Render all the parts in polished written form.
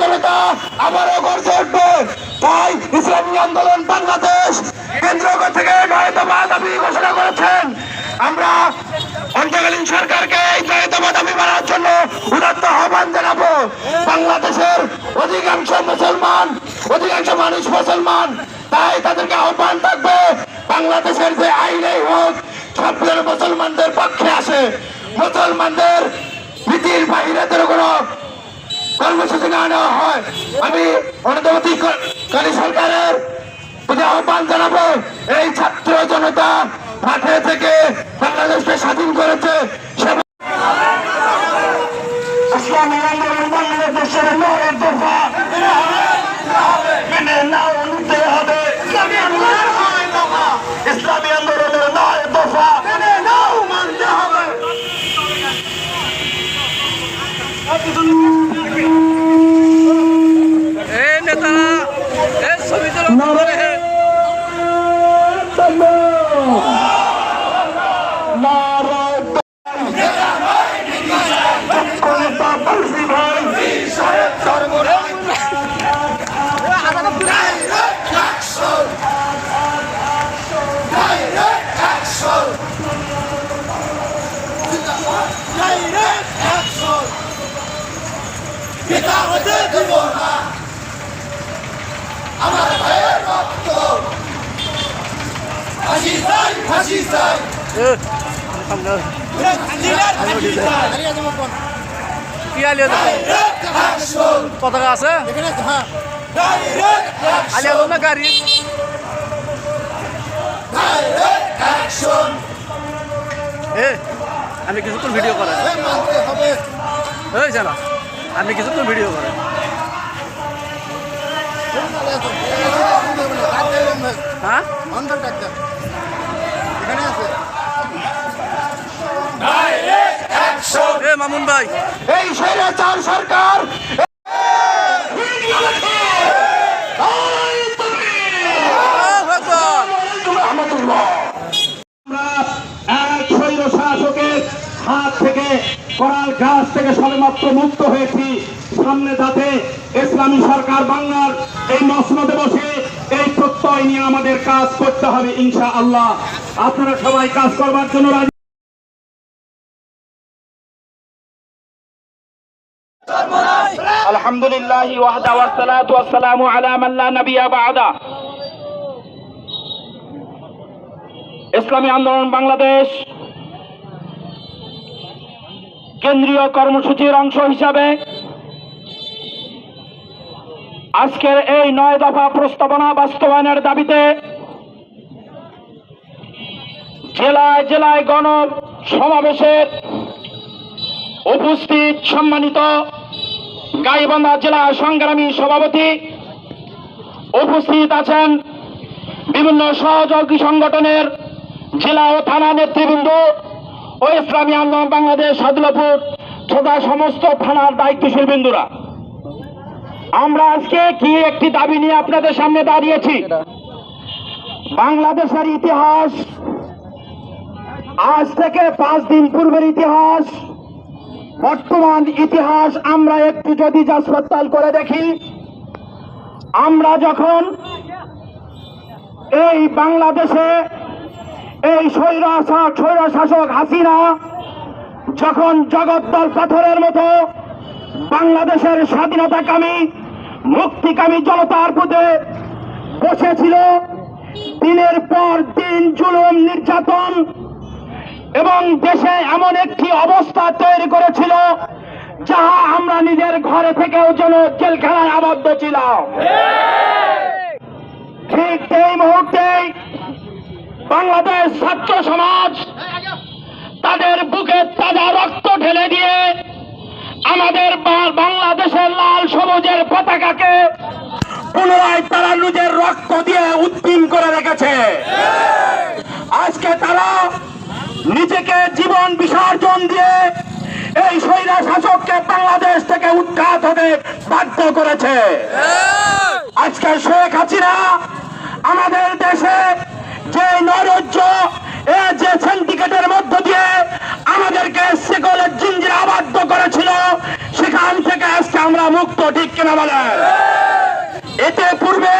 জনতা আবারও গর্জে উঠবে। তাই ইসলামী আন্দোলন বাংলাদেশ কেন্দ্র থেকে 9 দফা দাবি ঘোষণা করেছেন। আমরা অন্তর্কালীন সরকারকে এই 9 দফা দাবি মানার জন্য উদাত্ত আহ্বান জানাবো। বাংলাদেশের অধিকাংশ মানুষ মুসলমান, তাই তাদেরকে আহ্বান থাকবে বাংলাদেশের যে আইনেই হোক সবগুলো মুসলমানদের পক্ষে আসে। মুসলমানদের ভীতির বাইরে কোনো কর্মসূচি না নেওয়া হয়। আমি অন্তর্বর্তীকালী সরকারের প্রতি আহ্বান জানাবো, এই ছাত্র জনতা মাঠে থেকে বাংলাদেশকে স্বাধীন করেছে। ইসলামী আন্দোলন বাংলাদেশের 9 দফা মেনে নাও, নিতে হবে। ইসলামী আন্দোলনের 9 দফা মেনে নাও, মানতে হবে। নেতারা ছবি আমার ভাইয়ের রক্ত ফাঁসি চাই, ফাঁসি চাই। পতাকা আছে আলিয়া না গাড়ি আমি কিছুক্ষণ ভিডিও করেন জানা আপনি কিছুক্ষণ ভিডিও করেন। হ্যাঁ মামুন ভাই, এই স্বৈরাচার সরকার শাসকের হাত থেকে করাল গাছ থেকে সবেমাত্র মুক্ত হয়েছি। সামনে যাতে ইসলামী সরকার বাংলার এই মসনদে বসে এই প্রত্যয় নিয়ে আমাদের কাজ করতে হবে ইনশাআল্লাহ। আপনারা সবাই কাজ করবার জন্য রাজি। আলহামদুলিল্লাহ ওয়াহদা ওয়াসসালাতু ওয়াসসালামু আলা মান লা নাবিয়্যা বা'দা। ইসলামী আন্দোলন বাংলাদেশ কেন্দ্রীয় কর্মসূচির অংশ হিসাবে আজকের এই 9 দফা প্রস্তাবনা বাস্তবায়নের দাবিতে জেলায় জেলায় গণ সমাবেশের উপস্থিত সম্মানিত গাইবান্ধা জেলা সংগ্রামী সভাপতি, উপস্থিত আছেন বিভিন্ন সহযোগী সংগঠনের জেলা ও থানা নেতৃবৃন্দ ও ইসলামী আন্দোলন বাংলাদেশ সাদুল্লাপুর তথা সমস্ত থানার দায়িত্বশীল বিন্দুরা। আমরা আজকে কি একটি দাবি নিয়ে আপনাদের সামনে দাঁড়িয়েছি। বাংলাদেশের ইতিহাস আজ থেকে 5 দিন পূর্বের ইতিহাস, বর্তমান ইতিহাস আমরা একটু যদি যাচাই করে দেখি, আমরা যখন এই বাংলাদেশে এই স্বৈরশাসক হাসিনা যখন জগদ্দল পাথরের মতো বাংলাদেশের স্বাধীনতাকামী মুক্তিকামী জনতার পথে বসেছিল, দিনের পর দিন জুলুম নির্যাতন এবং দেশে এমন একটি অবস্থা তৈরি করেছিল যাহা আমরা নিজের ঘরে থেকেও যেন জেলখানায় আবদ্ধ ছিলাম। ঠিক এই মুহূর্তেই বাংলাদেশ ছাত্র সমাজ তাদের বুকে তাজা রক্ত ঢেলে দিয়ে আমাদের বাংলাদেশের লাল সবুজের পতাকাকে পুনরায় তারা নিজের রক্ত দিয়ে উদ্দিন করে রেখেছে। আজকে তারা নিজেকে জীবন বিসর্জন দিয়ে এই স্বৈরা শাসককে বাংলাদেশ থেকে উৎখাত হতে বাধ্য করেছে। আজকে শেখ হাসিনা আমাদের দেশে যে নৈরাজ্য এ যে সিন্ডিকেটের মধ্য দিয়ে আমাদেরকে সেকলের জিঞ্জিরে আবদ্ধ করেছিল, সেখান থেকে আজকে আমরা মুক্ত, ঠিক কিনা বলেন? এতে পূর্বে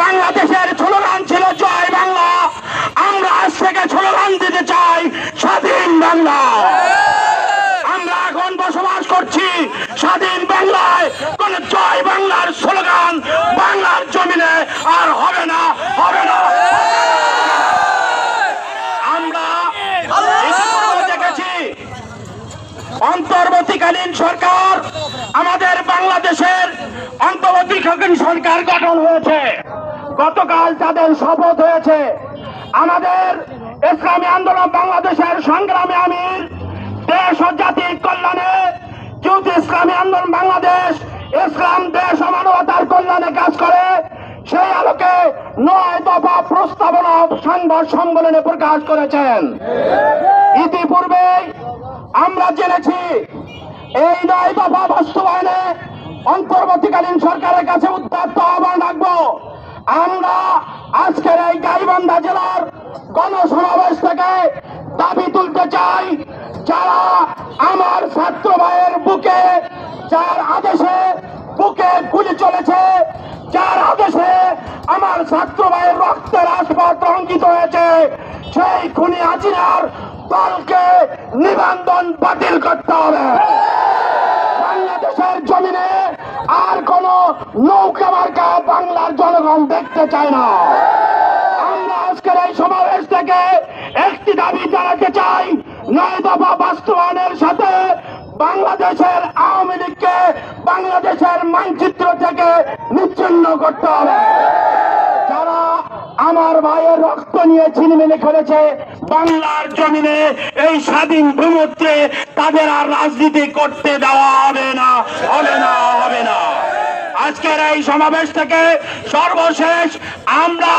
বাংলাদেশের স্লোগান ছিল জয় বাংলা, আমরা আজ থেকে স্লোগান দিতে চাই স্বাধীন বাংলা। আমরা এখন বসবাস করছি স্বাধীন বাংলায়, কোন জয় বাংলার স্লোগান বাংলার জমিনে আর হবে না, হবে না। আমরা ইতিপূর্বে দেখেছি অন্তর্বর্তীকালীন সরকার, আমাদের বাংলাদেশের অন্তর্বর্তীকালীন সরকার গঠন হয়েছে। গতকাল তাদের শপথ হয়েছে। আমাদের ইসলামী আন্দোলন বাংলাদেশের সংগ্রামী আমির, দেশ ও জাতির কল্যাণে যুদ্ধ ইসলামী আন্দোলন বাংলাদেশ ইসলাম দেশ ও মানবতার কল্যাণে কাজ করে, সেই আলোকে 9 দফা প্রস্তাবনা সংবাদ সম্মেলনে প্রকাশ করেছেন। ইতিপূর্বে আমরা জেনেছি এই 9 দফা বাস্তবায়নে অন্তর্বর্তীকালীন সরকারের কাছে উদাত্ত আহ্বান রাখবো। আমরা আজকের এই গাইবান্ধা জেলার গণসমাবেশ থেকে দাবি তুলতে চাই, যারা আমার ছাত্র ভাইয়ের বুকে, যার আদেশে বুকে গুলি চলেছে, যার আদেশে আমার ছাত্র ভাইয়ের রক্তের আসপাত রঞ্জিত হয়েছে, সেই খুনি হাসিনার দলকে নিবন্ধন বাতিল করতে হবে। বাংলাদেশের জমিনে আর কোন নৌকা মার্কা বাংলার জনগণ দেখতে চায় না। আমরা আজকের এই সমাবেশ থেকে একটি দাবি জানাতে চাই, 9 দফা বাস্তবায়নের সাথে বাংলাদেশের আওয়ামী লীগকে বাংলাদেশের মানচিত্র থেকে নিচ্ছিন্ন করতে হবে। যারা আমার ভাইয়ের রক্ত নিয়ে ছিনিমিনি করেছে বাংলার জমিনে, এই স্বাধীন ভূমিতে তাদের আর রাজনীতি করতে দেওয়া হবে না, হবে না, হবে না। আজকের এই সমাবেশ থেকে সর্বশেষ আমরা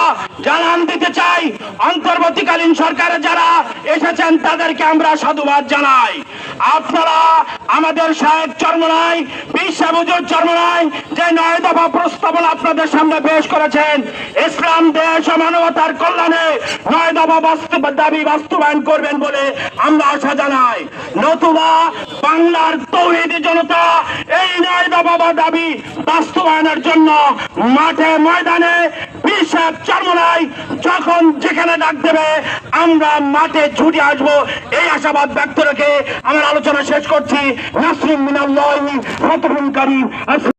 জানান দিতে চাই, অন্তর্বর্তীকালীন সরকারে যারা এসেছেন তাদেরকে আমরা সাধুবাদ জানাই। আপনারা আমাদের সাহেব চরমনাই, পীর সাহেব হুজুর চরমনাই যে 9 দফা প্রস্তাবনা আপনাদের সামনে পেশ করেছেন, ইসলাম দেশ ও মানবতার কল্যাণে 9 দফা দাবি বাস্তবায়ন করবেন বলে আমরা আশা জানাই। নতুবা বাংলার তৌহিদি জনতা এই 9 দফা দাবি বাস্তবায়নের জন্য মাঠে ময়দানে পীর সাহেব চরমনাই যখন যেখানে ডাক দেবে আমরা মাঠে ছুটে আসবো, এই আশাবাদ ব্যক্ত রেখে আমার আলোচনা শেষ করছি। নাসরুম মিনাল্লাহি ফাতহুন কারীম।